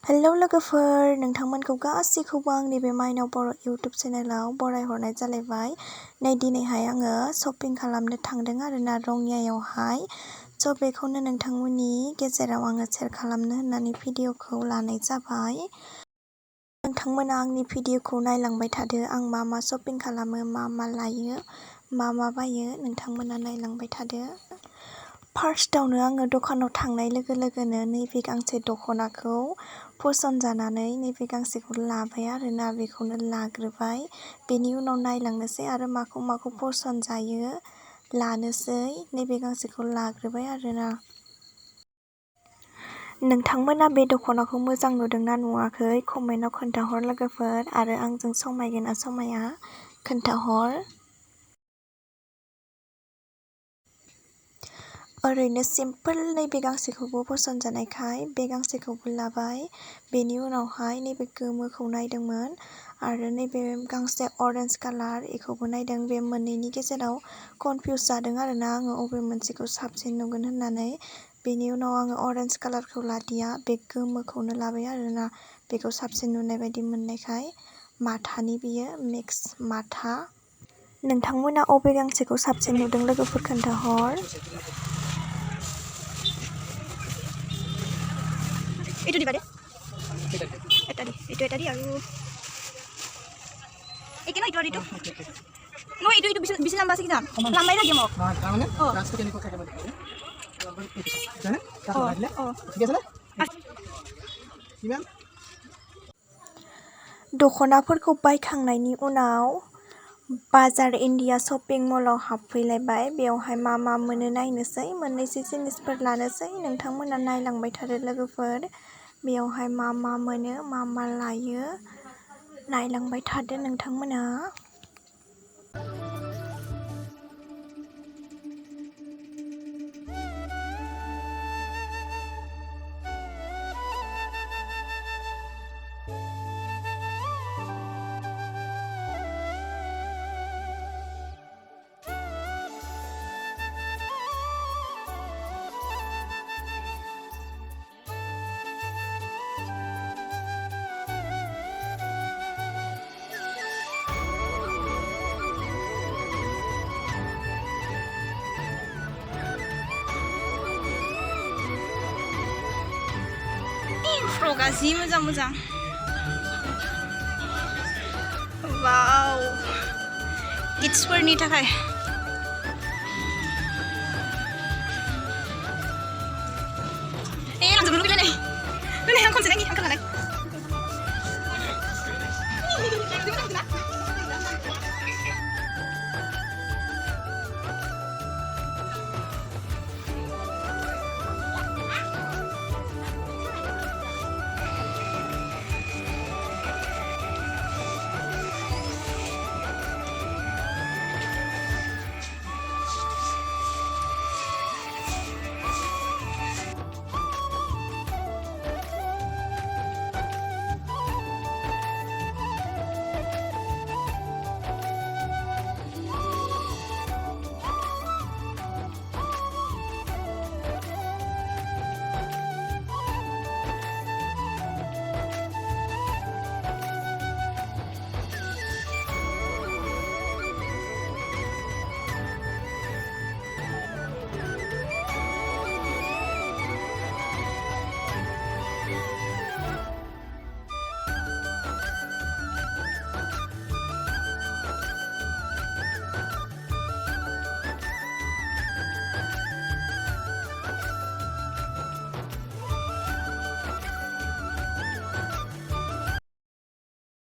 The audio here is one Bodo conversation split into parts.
हेलौ लोगोफोर, नोंथांमोनखौ गासैखौबो आंनि बे माइनाव बर' इउटुब चेनेलाव बरायहरनाय जालायबाय। नै दिनैहाय आङो शपिं खालामनो थांदों आरोना रङियायावहाय। स' बेखौनो नोंथांमोननि गेजेराव आङो शेयार खालामनो होननानै भिडिअखौ लानाय जाबाय। नोंथांमोना आंनि भिडिअखौ नायलांबाय थादो। आं मा मा शपिं खालामो, मा लायो, मा बायो, नोंथांमोना नायलांबाय थादो। फार्स्टआवनो आङो दखानाव थांनाय लोगो लोगोनो नैबे गांसे दख'नाखौ फसन जानानै नैबे गांसेखौ लाबाय आरोना, बेखौनो लाग्रोबाय। बेनि उनाव नायलांनोसै आरो माखौ फसन जायो लानोसै। नैबे गांसेखौ लाग्रोबाय आरोना। नोंथांमोना बे दख'नाखौ मोजां नुदोंना नुवाखै कमेन्टआव खोन्थाहर लोगोफोर, आरो आंजों समायगोन ना समाया खोन्थाहर। ओरैनो सिम्पोल नैबे गांसेखौबो फसन जानायखाय बे गांसेखौबो लाबाय। बेनि उनावहाय नैबे गोमोखौ नायदोंमोन आरो नैबे गांसे अरेन्ज कालार बेखौबो नायदों। बे मोननैनि गेजेराव कनफिउस जादों आरोना आङो अबे मोनसेखौ साबसिन नुगोन होननानै। बेनि उनाव आङो अरेन्ज कालारखौ लादिया, बे गोमोखौनो लाबाय आरोना। बेखौ साबसिन नुनाय बायदि मोननायखाय। माथानि बियो मिक्स माथा। नोंथांमोना अबे गांसेखौ साबसिन नुदों लोगोफोर खोन्थाहर। এইটো দিবা দে এটা দি আৰু এইকে ন এইটো মই এইটো বেছি লাম্বা আছে কি জান লাম্বাই লাগে মোক মানে ৰাস্তা কেনেকৈ থাকে মানে ঠিক আছে না কিমান दख'नाफोरखौ बायखांनायनि उनाव बाजार इन्डिया शपिं मलाव हाबफैलायबाय। बेवहाय मा मोनो नायनोसै, मोननैसो जिनिसफोर लानोसै। नोंथांमोना नायलांबाय थादो लोगोफोर। बेवहाय मा मोनो, मा लायो, नायलांबाय थादो नोंथांमोना। फ्रगा जि मोजां वाव किड्सफोरनि थाखाय। लांजोबनो लुगैलायनाय आं खनसे नायनि आं खोनालाय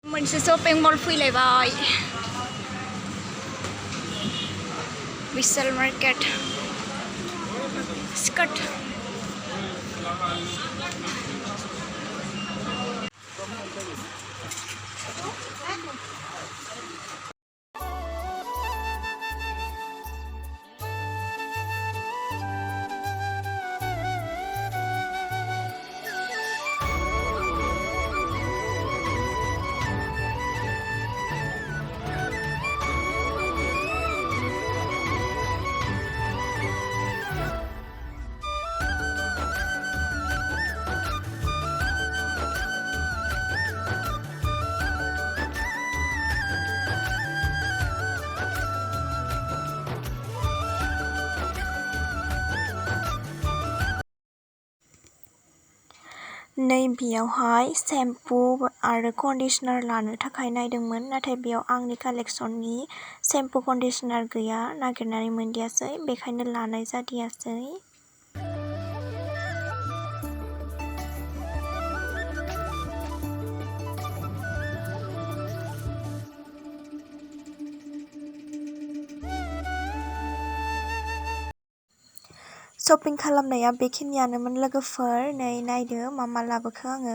मोनसे शपिं मल फैलायबाय। विशाल मार्केट स्कर्ट नै बेयावहाय सेम्पु आरो कन्डिशनार लानो थाखाय नायदोंमोन, नाथाय बेयाव आंनि कालेक्सननि सेम्पु कन्डिशनार गैया, नागिरनानै मोनदियासै, बेखायनो लानाय जादियासै। शपिं खालामनाया बेखिनियानोमोन लोगोफोर। नै नायदो मा मा लाबोखो आङो।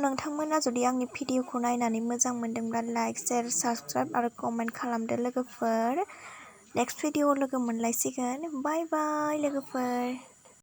नोंथांमोना जुदि आंनि भिडिअखौ नायनानै मोजां मोनदोंब्ला लाइक, शेयार, साबस्क्राइब आरो कमेन्ट खालामदो लोगोफोर। नेक्स्ट भिडिअआव लोगो मोनलायसिगोन। बाय बाय लोगोफोर।